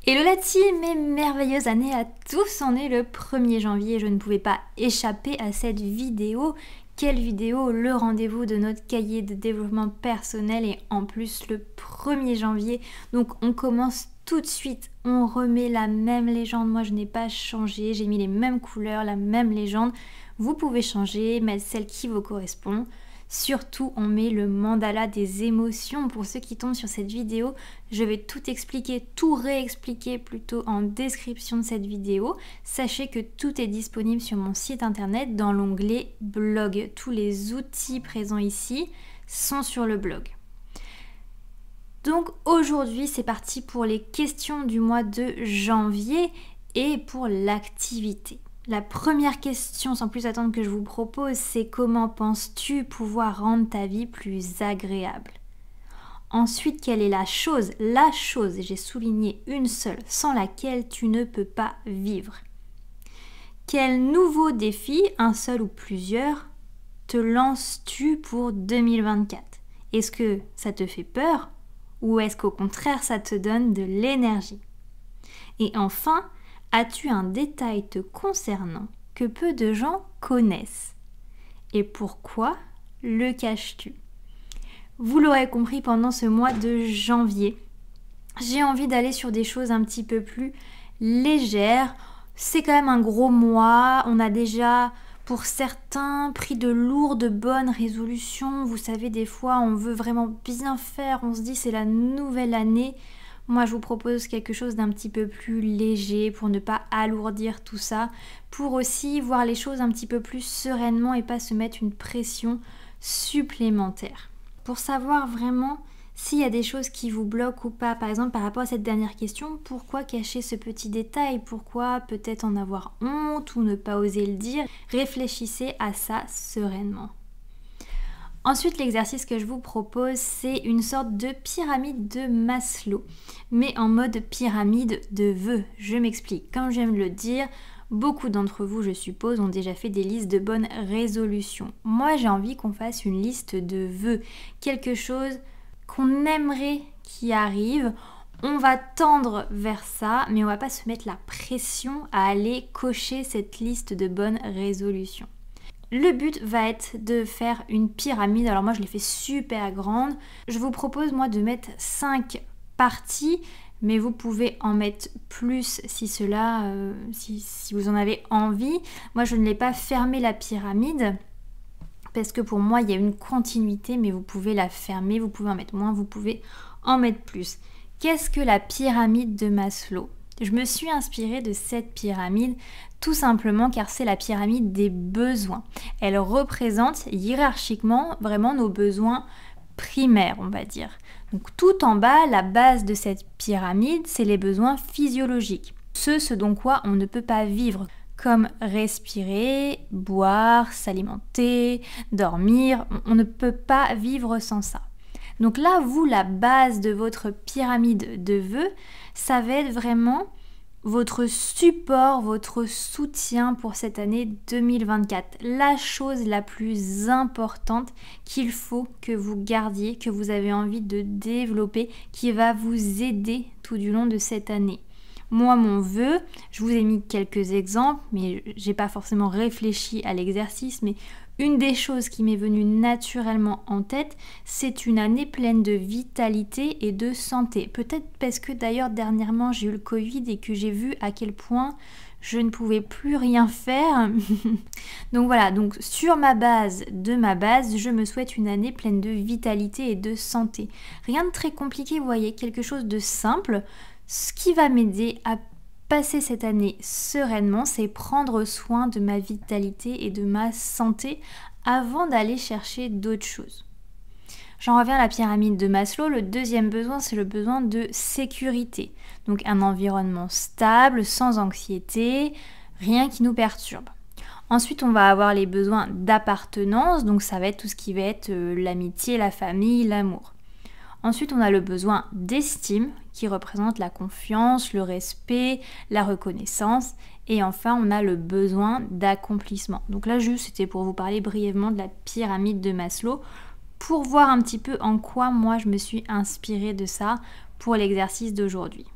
Hello la team et merveilleuse année à tous, on est le 1er janvier et je ne pouvais pas échapper à cette vidéo. Quelle vidéo, le rendez-vous de notre cahier de développement personnel et en plus le 1er janvier. Donc on commence tout de suite, on remet la même légende, moi je n'ai pas changé, j'ai mis les mêmes couleurs, la même légende. Vous pouvez changer, mettre celle qui vous correspond. Surtout, on met le mandala des émotions. Pour ceux qui tombent sur cette vidéo, je vais tout expliquer, tout réexpliquer plutôt en description de cette vidéo. Sachez que tout est disponible sur mon site internet dans l'onglet blog. Tous les outils présents ici sont sur le blog. Donc aujourd'hui, c'est parti pour les questions du mois de janvier et pour l'activité. La première question, sans plus attendre que je vous propose, c'est comment penses-tu pouvoir rendre ta vie plus agréable? Ensuite, quelle est la chose, j'ai souligné une seule, sans laquelle tu ne peux pas vivre? Quel nouveau défi, un seul ou plusieurs, te lances-tu pour 2024? Est-ce que ça te fait peur ou est-ce qu'au contraire ça te donne de l'énergie? Et enfin, as-tu un détail te concernant que peu de gens connaissent? Et pourquoi le caches-tu? Vous l'aurez compris, pendant ce mois de janvier, j'ai envie d'aller sur des choses un petit peu plus légères. C'est quand même un gros mois, on a déjà pour certains pris de lourdes bonnes résolutions. Vous savez, des fois on veut vraiment bien faire, on se dit c'est la nouvelle année. Moi, je vous propose quelque chose d'un petit peu plus léger pour ne pas alourdir tout ça, pour aussi voir les choses un petit peu plus sereinement et pas se mettre une pression supplémentaire. Pour savoir vraiment s'il y a des choses qui vous bloquent ou pas, par exemple par rapport à cette dernière question, pourquoi cacher ce petit détail? Pourquoi peut-être en avoir honte ou ne pas oser le dire? Réfléchissez à ça sereinement. Ensuite, l'exercice que je vous propose, c'est une sorte de pyramide de Maslow, mais en mode pyramide de vœux. Je m'explique. Comme j'aime le dire, beaucoup d'entre vous, je suppose, ont déjà fait des listes de bonnes résolutions. Moi, j'ai envie qu'on fasse une liste de vœux, quelque chose qu'on aimerait qui arrive. On va tendre vers ça, mais on va pas se mettre la pression à aller cocher cette liste de bonnes résolutions. Le but va être de faire une pyramide. Alors moi je l'ai fait super grande. Je vous propose moi de mettre 5 parties, mais vous pouvez en mettre plus si si vous en avez envie. Moi je ne l'ai pas fermé la pyramide parce que pour moi il y a une continuité, mais vous pouvez la fermer, vous pouvez en mettre moins, vous pouvez en mettre plus. Qu'est-ce que la pyramide de Maslow? Je me suis inspirée de cette pyramide tout simplement car c'est la pyramide des besoins. Elle représente hiérarchiquement vraiment nos besoins primaires, on va dire. Donc tout en bas, la base de cette pyramide, c'est les besoins physiologiques. Ce dont quoi on ne peut pas vivre, comme respirer, boire, s'alimenter, dormir. On ne peut pas vivre sans ça. Donc là, vous, la base de votre pyramide de vœux, ça va être vraiment votre support, votre soutien pour cette année 2024. La chose la plus importante qu'il faut que vous gardiez, que vous avez envie de développer, qui va vous aider tout du long de cette année. Moi, mon vœu, je vous ai mis quelques exemples, mais j'ai pas forcément réfléchi à l'exercice, mais une des choses qui m'est venue naturellement en tête, c'est une année pleine de vitalité et de santé. Peut-être parce que d'ailleurs dernièrement j'ai eu le Covid et que j'ai vu à quel point je ne pouvais plus rien faire. Donc voilà, donc sur ma base, je me souhaite une année pleine de vitalité et de santé. Rien de très compliqué, vous voyez, quelque chose de simple. Ce qui va m'aider à passer cette année sereinement, c'est prendre soin de ma vitalité et de ma santé avant d'aller chercher d'autres choses. J'en reviens à la pyramide de Maslow. Le deuxième besoin, c'est le besoin de sécurité. Donc un environnement stable, sans anxiété, rien qui nous perturbe. Ensuite, on va avoir les besoins d'appartenance, donc ça va être tout ce qui va être l'amitié, la famille, l'amour. Ensuite, on a le besoin d'estime qui représente la confiance, le respect, la reconnaissance. Et enfin, on a le besoin d'accomplissement. Donc là, juste, c'était pour vous parler brièvement de la pyramide de Maslow pour voir un petit peu en quoi moi je me suis inspirée de ça pour l'exercice d'aujourd'hui.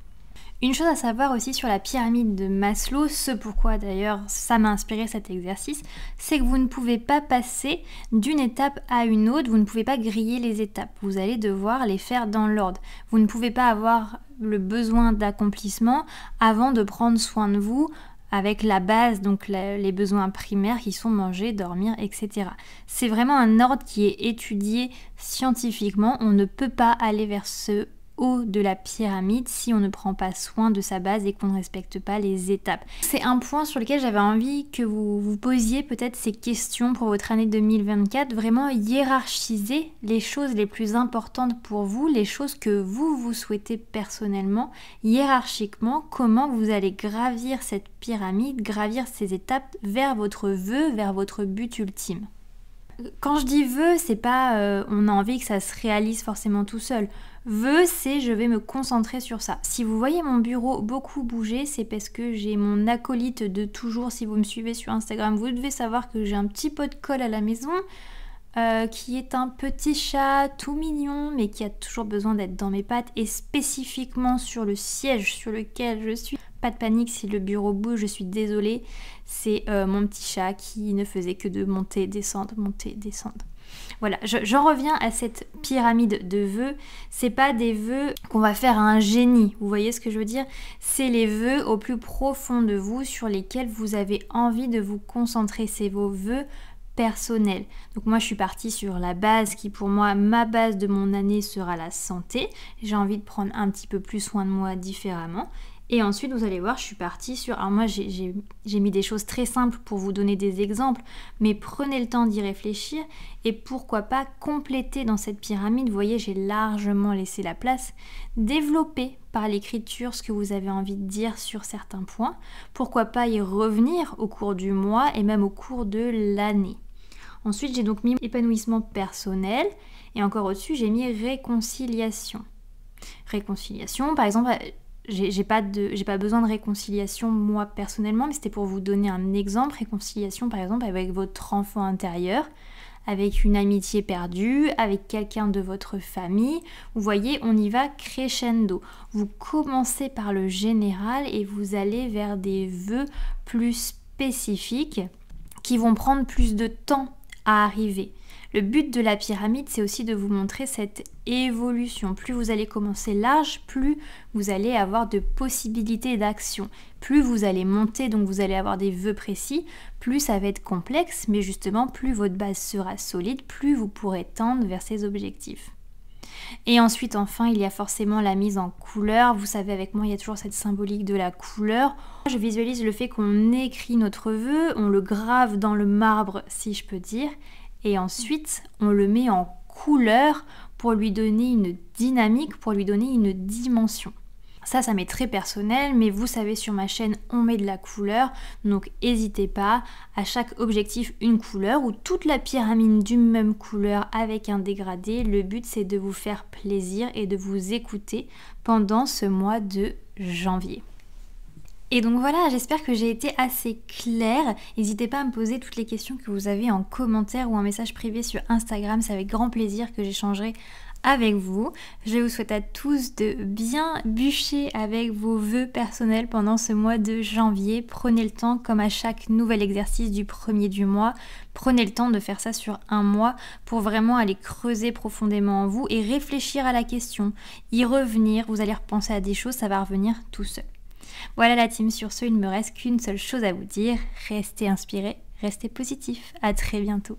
Une chose à savoir aussi sur la pyramide de Maslow, ce pourquoi d'ailleurs ça m'a inspiré cet exercice, c'est que vous ne pouvez pas passer d'une étape à une autre, vous ne pouvez pas griller les étapes, vous allez devoir les faire dans l'ordre. Vous ne pouvez pas avoir le besoin d'accomplissement avant de prendre soin de vous avec la base, donc les besoins primaires qui sont manger, dormir, etc. C'est vraiment un ordre qui est étudié scientifiquement, on ne peut pas aller vers ce haut de la pyramide si on ne prend pas soin de sa base et qu'on ne respecte pas les étapes. C'est un point sur lequel j'avais envie que vous vous posiez peut-être ces questions pour votre année 2024, vraiment hiérarchiser les choses les plus importantes pour vous, les choses que vous souhaitez personnellement, hiérarchiquement, comment vous allez gravir cette pyramide, gravir ces étapes vers votre vœu, vers votre but ultime. Quand je dis vœu, c'est pas on a envie que ça se réalise forcément tout seul. Vœu, c'est je vais me concentrer sur ça. Si vous voyez mon bureau beaucoup bouger, c'est parce que j'ai mon acolyte de toujours. Si vous me suivez sur Instagram, vous devez savoir que j'ai un petit pot de colle à la maison qui est un petit chat tout mignon, mais qui a toujours besoin d'être dans mes pattes et spécifiquement sur le siège sur lequel je suis. Pas de panique si le bureau bouge, je suis désolée. C'est mon petit chat qui ne faisait que de monter, descendre, monter, descendre. Voilà, j'en reviens à cette pyramide de vœux. C'est pas des vœux qu'on va faire à un génie, vous voyez ce que je veux dire? C'est les vœux au plus profond de vous sur lesquels vous avez envie de vous concentrer. C'est vos vœux personnels. Donc moi je suis partie sur la base qui pour moi, ma base de mon année sera la santé. J'ai envie de prendre un petit peu plus soin de moi différemment. Et ensuite, vous allez voir, je suis partie sur... Alors moi, j'ai mis des choses très simples pour vous donner des exemples, mais prenez le temps d'y réfléchir et pourquoi pas compléter dans cette pyramide. Vous voyez, j'ai largement laissé la place. Développer par l'écriture ce que vous avez envie de dire sur certains points. Pourquoi pas y revenir au cours du mois et même au cours de l'année. Ensuite, j'ai donc mis épanouissement personnel et encore au-dessus, j'ai mis réconciliation. Réconciliation, par exemple... J'ai pas besoin de réconciliation moi personnellement, mais c'était pour vous donner un exemple. Réconciliation par exemple avec votre enfant intérieur, avec une amitié perdue, avec quelqu'un de votre famille. Vous voyez, on y va crescendo. Vous commencez par le général et vous allez vers des vœux plus spécifiques qui vont prendre plus de temps à arriver. Le but de la pyramide, c'est aussi de vous montrer cette évolution. Plus vous allez commencer large, plus vous allez avoir de possibilités d'action. Plus vous allez monter, donc vous allez avoir des vœux précis, plus ça va être complexe, mais justement, plus votre base sera solide, plus vous pourrez tendre vers ces objectifs. Et ensuite, enfin, il y a forcément la mise en couleur. Vous savez, avec moi, il y a toujours cette symbolique de la couleur. Je visualise le fait qu'on écrit notre vœu, on le grave dans le marbre, si je peux dire, et ensuite, on le met en couleur pour lui donner une dynamique, pour lui donner une dimension. Ça m'est très personnel, mais vous savez, sur ma chaîne, on met de la couleur, donc n'hésitez pas, à chaque objectif, une couleur, ou toute la pyramide d'une même couleur avec un dégradé. Le but, c'est de vous faire plaisir et de vous écouter pendant ce mois de janvier. Et donc voilà, j'espère que j'ai été assez claire. N'hésitez pas à me poser toutes les questions que vous avez en commentaire ou en message privé sur Instagram. C'est avec grand plaisir que j'échangerai avec vous. Je vous souhaite à tous de bien bûcher avec vos vœux personnels pendant ce mois de janvier. Prenez le temps, comme à chaque nouvel exercice du premier du mois, prenez le temps de faire ça sur un mois pour vraiment aller creuser profondément en vous et réfléchir à la question, y revenir. Vous allez repenser à des choses, ça va revenir tout seul. Voilà la team, sur ce, il ne me reste qu'une seule chose à vous dire, restez inspirés, restez positifs, à très bientôt.